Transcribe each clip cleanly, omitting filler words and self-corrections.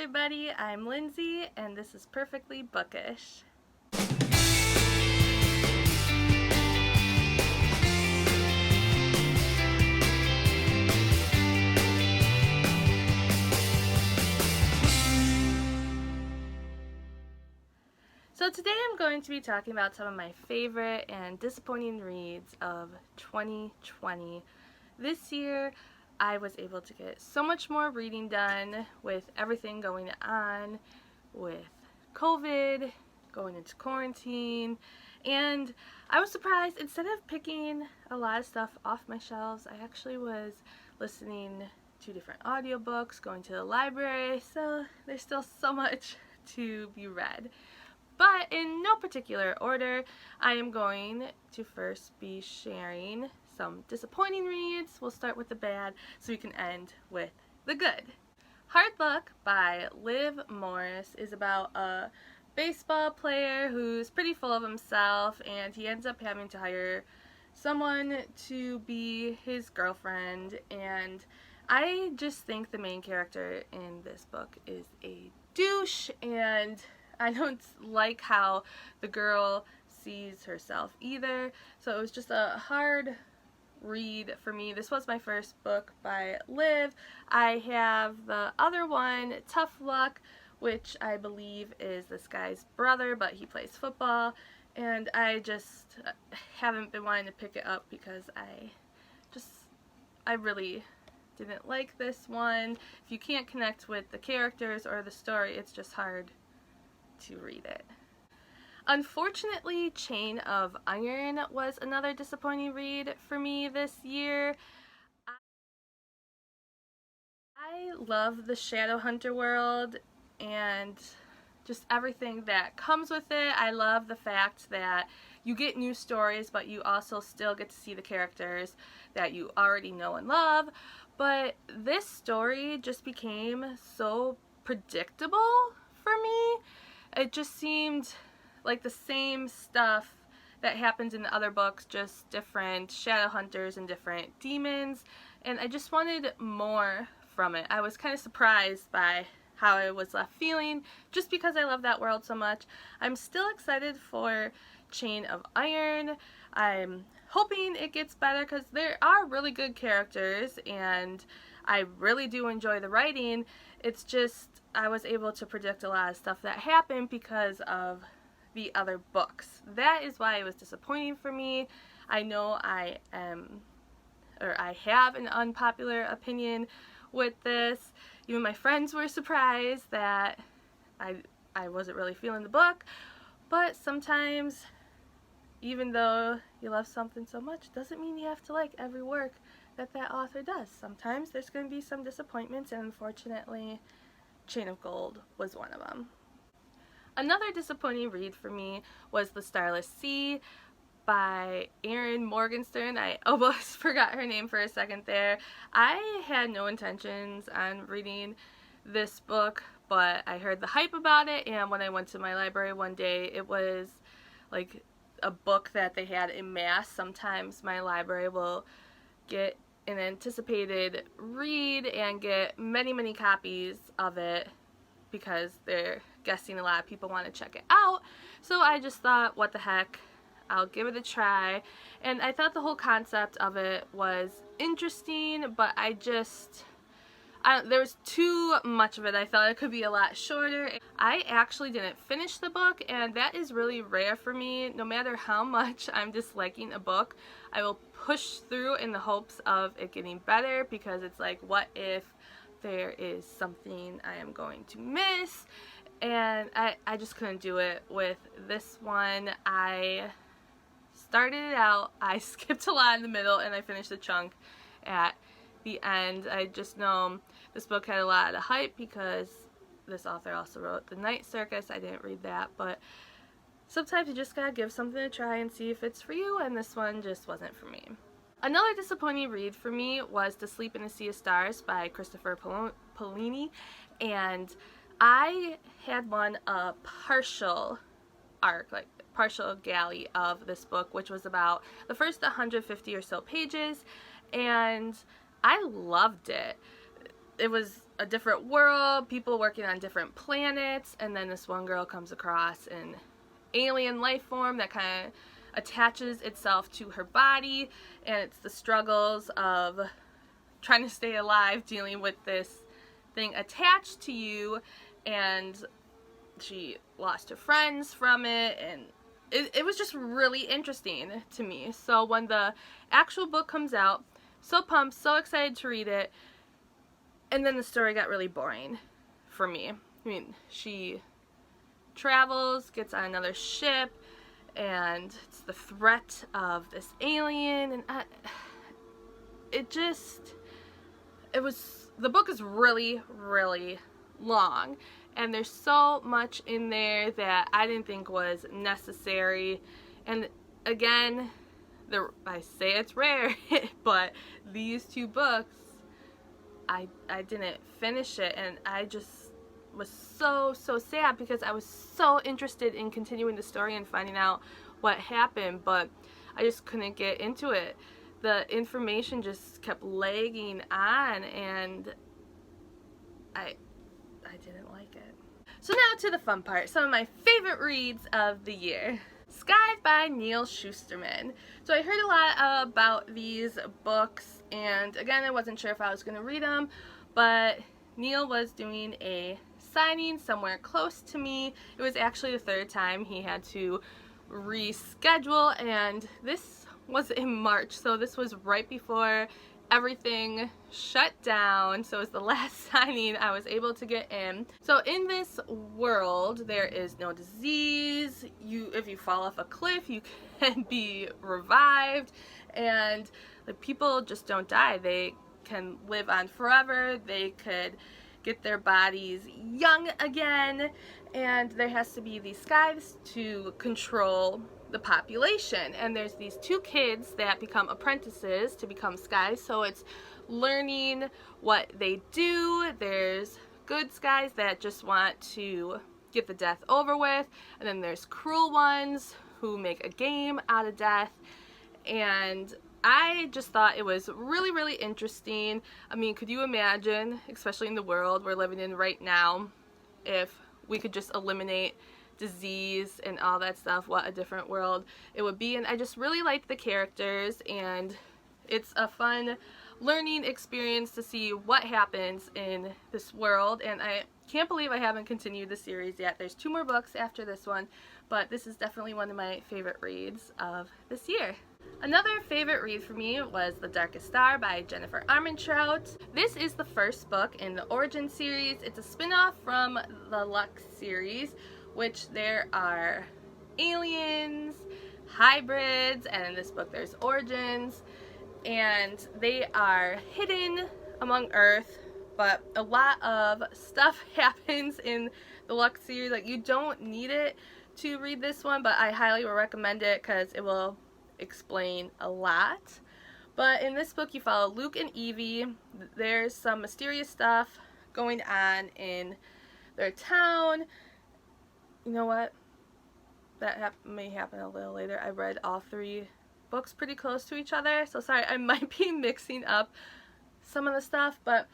everybody, I'm Lindsay and this is Perfectly Bookish. So today I'm going to be talking about some of my favorite and disappointing reads of 2020. This year I was able to get so much more reading done with everything going on with COVID, going into quarantine, and I was surprised, instead of picking a lot of stuff off my shelves, I actually was listening to different audiobooks, going to the library, so there's still so much to be read. But in no particular order, I am going to first be sharing some disappointing reads. We'll start with the bad so we can end with the good. Hard Luck by Liv Morris is about a baseball player who's pretty full of himself, and he ends up having to hire someone to be his girlfriend, and I just think the main character in this book is a douche, and I don't like how the girl sees herself either, so it was just a hard read for me. This was my first book by Liv. I have the other one, Tough Luck, which I believe is this guy's brother, but he plays football, and I just haven't been wanting to pick it up because I really didn't like this one. If you can't connect with the characters or the story, it's just hard to read it. Unfortunately, Chain of Iron was another disappointing read for me this year. I love the Shadowhunter world and just everything that comes with it. I love the fact that you get new stories, but you also still get to see the characters that you already know and love. But this story just became so predictable for me. It just seemed like the same stuff that happens in the other books, just different shadow hunters and different demons, and I just wanted more from it. I was kind of surprised by how I was left feeling, just because I love that world so much. I'm still excited for Chain of Iron. I'm hoping it gets better because there are really good characters and I really do enjoy the writing. It's just I was able to predict a lot of stuff that happened because of the other books. That is why it was disappointing for me. I know I have an unpopular opinion with this. Even my friends were surprised that I wasn't really feeling the book, but sometimes even though you love something so much, doesn't mean you have to like every work that that author does. Sometimes there's going to be some disappointments, and unfortunately Chain of Gold was one of them. Another disappointing read for me was The Starless Sea by Erin Morgenstern. I almost forgot her name for a second there. I had no intentions on reading this book, but I heard the hype about it, and when I went to my library one day, it was like a book that they had en masse. Sometimes my library will get an anticipated read and get many copies of it because they're guessing a lot of people want to check it out. So I just thought, what the heck, I'll give it a try. And I thought the whole concept of it was interesting, but there was too much of it. I thought it could be a lot shorter. I actually didn't finish the book, and that is really rare for me. No matter how much I'm disliking a book, I will push through in the hopes of it getting better, because it's like, what if there is something I am going to miss? And I just couldn't do it with this one. I started it out, I skipped a lot in the middle, and I finished the chunk at the end. I just know this book had a lot of hype because this author also wrote The Night Circus. I didn't read that, but sometimes you just gotta give something a try and see if it's for you, and this one just wasn't for me. Another disappointing read for me was To Sleep in a Sea of Stars by Christopher Paolini, and I had won a partial arc, like partial galley of this book, which was about the first 150 or so pages, and I loved it. It was a different world, people working on different planets, and then this one girl comes across an alien life form that kind of attaches itself to her body, and it's the struggles of trying to stay alive, dealing with this thing attached to you, and she lost her friends from it, and it was just really interesting to me. So when the actual book comes out, so pumped, so excited to read it, and then the story got really boring for me. I mean, she travels, gets on another ship, and it's the threat of this alien, and the book is really, really long, and there's so much in there that I didn't think was necessary. And again, I say it's rare, but these two books, I didn't finish it, and I just was so sad because I was so interested in continuing the story and finding out what happened, but I just couldn't get into it. The information just kept lagging on, and I didn't like it. So now to the fun part, some of my favorite reads of the year. Skies by Neal Shusterman. So I heard a lot about these books, and again, I wasn't sure if I was going to read them, but Neal was doing a signing somewhere close to me. It was actually the third time he had to reschedule, and this was in March, so this was right before everything shut down, so it was the last signing I was able to get in. So in this world, there is no disease. If you fall off a cliff, you can be revived, and like, people just don't die. They can live on forever. They could get their bodies young again, and there has to be these skies to control the population, and there's these two kids that become apprentices to become skies, so it's learning what they do. There's good skies that just want to get the death over with, and then there's cruel ones who make a game out of death, and I just thought it was really, really interesting. I mean, could you imagine, especially in the world we're living in right now, if we could just eliminate disease and all that stuff, what a different world it would be. And I just really liked the characters, and it's a fun learning experience to see what happens in this world, and I can't believe I haven't continued the series yet. There's 2 more books after this one, but this is definitely one of my favorite reads of this year. Another favorite read for me was The Darkest Star by Jennifer Armentrout. This is the first book in the Origin series. It's a spin-off from the Lux series, which there are aliens, hybrids, and in this book there's origins, and they are hidden among Earth, but a lot of stuff happens in the Lux series. Like, you don't need it to read this one, but I highly recommend it because it will explain a lot. But in this book you follow Luke and Evie. There's some mysterious stuff going on in their town. You know what? That may happen a little later. I read all 3 books pretty close to each other, so sorry, I might be mixing up some of the stuff, but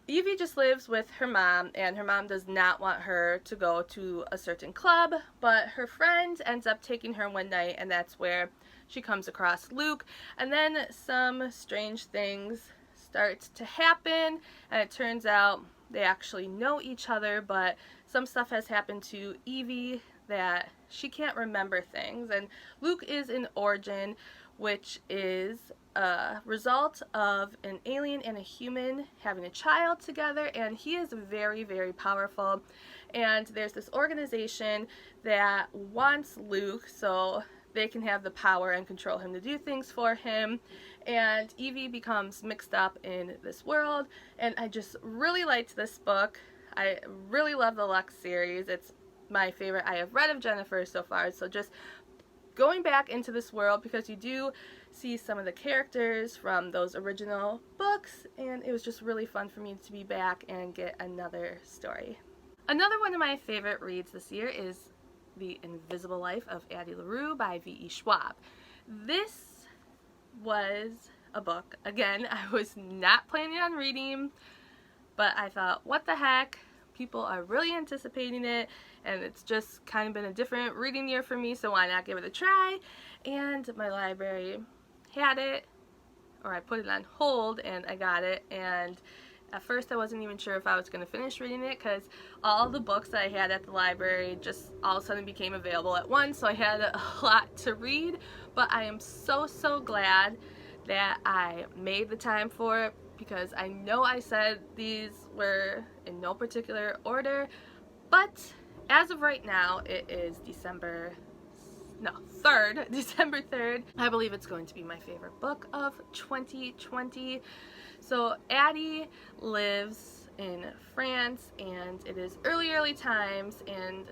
Evie just lives with her mom, and her mom does not want her to go to a certain club, but her friend ends up taking her one night, and that's where she comes across Luke, and then some strange things start to happen, and it turns out they actually know each other, but some stuff has happened to Evie that she can't remember things. And Luke is an origin, which is a result of an alien and a human having a child together, and he is very, very powerful. And there's this organization that wants Luke so they can have the power and control him to do things for him, and Evie becomes mixed up in this world. And I just really liked this book. I really love the Lux series. It's my favorite I have read of Jennifer so far, so just going back into this world, because you do see some of the characters from those original books, and it was just really fun for me to be back and get another story. Another one of my favorite reads this year is The Invisible Life of Addie LaRue by V.E. Schwab. This was a book, again, I was not planning on reading, but I thought, what the heck? People are really anticipating it, and it's just kind of been a different reading year for me, so why not give it a try? And my library had it, or I put it on hold, and I got it, and at first I wasn't even sure if I was going to finish reading it because all the books that I had at the library just all of a sudden became available at once, so I had a lot to read, but I am so glad that I made the time for it, because I know I said these were in no particular order, but as of right now, it is December 3rd. I believe it's going to be my favorite book of 2020. So Addie lives in France, and it is early times, and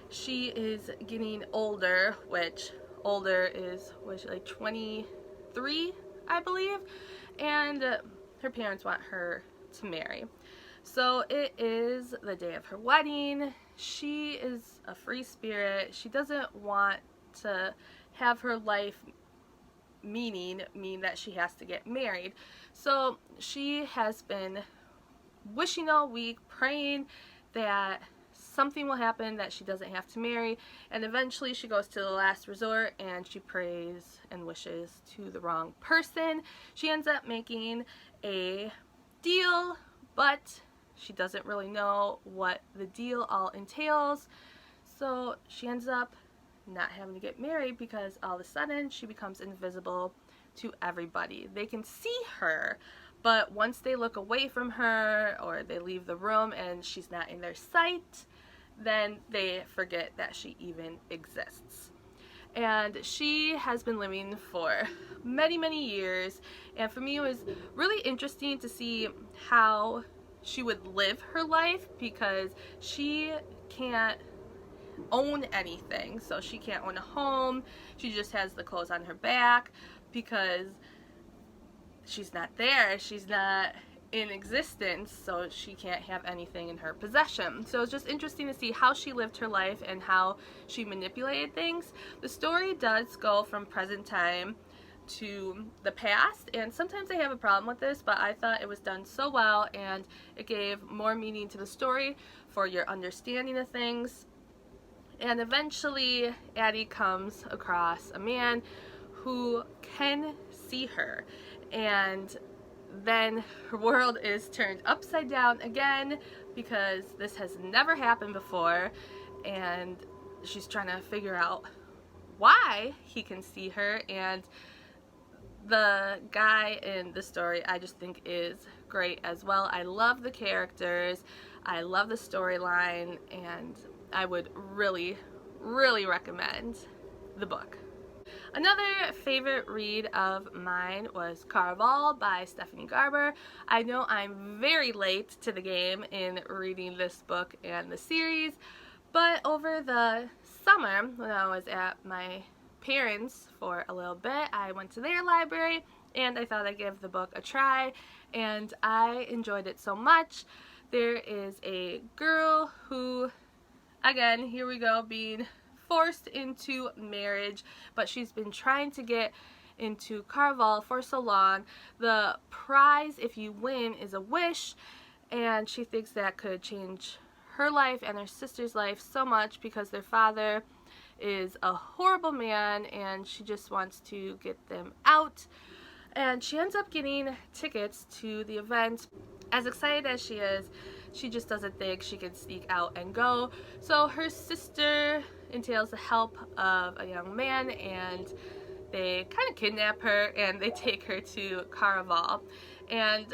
she is getting older, which older is, was she like 23, I believe, and her parents want her to marry. So it is the day of her wedding. She is a free spirit. She doesn't want to have her life mean that she has to get married. So she has been wishing all week, praying that something will happen, that she doesn't have to marry, and eventually she goes to the last resort and she prays and wishes to the wrong person. She ends up making a deal, but she doesn't really know what the deal all entails, so she ends up not having to get married because all of a sudden she becomes invisible to everybody. They can see her, but once they look away from her or they leave the room and she's not in their sight, then they forget that she even exists. And she has been living for many years, and for me it was really interesting to see how she would live her life, because she can't own anything. So she can't own a home. She just has the clothes on her back because she's not there. She's not in existence, so she can't have anything in her possession. So it's just interesting to see how she lived her life and how she manipulated things. The story does go from present time to the past, and sometimes I have a problem with this, but I thought it was done so well, and it gave more meaning to the story for your understanding of things. And eventually Addie comes across a man who can see her, and then her world is turned upside down again because this has never happened before, and she's trying to figure out why he can see her. And the guy in the story I just think is great as well. I love the characters, I love the storyline, and I would really recommend the book. Another favorite read of mine was Caraval by Stephanie Garber. I know I'm very late to the game in reading this book and the series, but over the summer when I was at my parents for a little bit, I went to their library and I thought I'd give the book a try, and I enjoyed it so much. There is a girl who, again, here we go, being forced into marriage, but she's been trying to get into Caraval for so long. The prize, if you win, is a wish, and she thinks that could change her life and her sister's life so much because their father is a horrible man and she just wants to get them out. And she ends up getting tickets to the event. As excited as she is, she just doesn't think she can sneak out and go. So her sister entails the help of a young man, and they kind of kidnap her and they take her to Caraval. And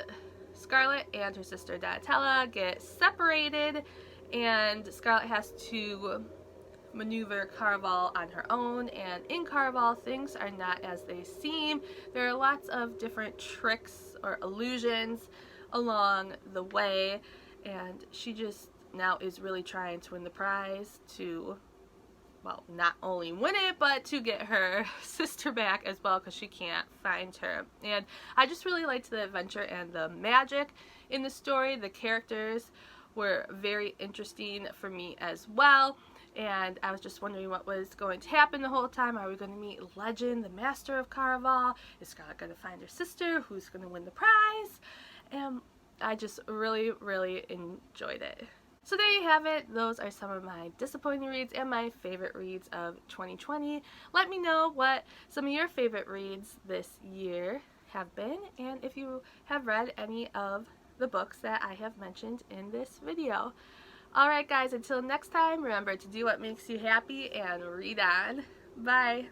Scarlett and her sister Donatella get separated, and Scarlett has to maneuver Caraval on her own, and in Caraval things are not as they seem. There are lots of different tricks or illusions along the way, and she just now is really trying to win the prize to, well, not only win it, but to get her sister back as well, because she can't find her. And I just really liked the adventure and the magic in the story. The characters were very interesting for me as well, and I was just wondering what was going to happen the whole time. Are we going to meet Legend, the master of Caraval? Is Scarlett going to find her sister? Who's going to win the prize? And I just really enjoyed it. So there you have it. Those are some of my disappointing reads and my favorite reads of 2020. Let me know what some of your favorite reads this year have been, and if you have read any of the books that I have mentioned in this video. Alright guys, until next time, remember to do what makes you happy and read on. Bye!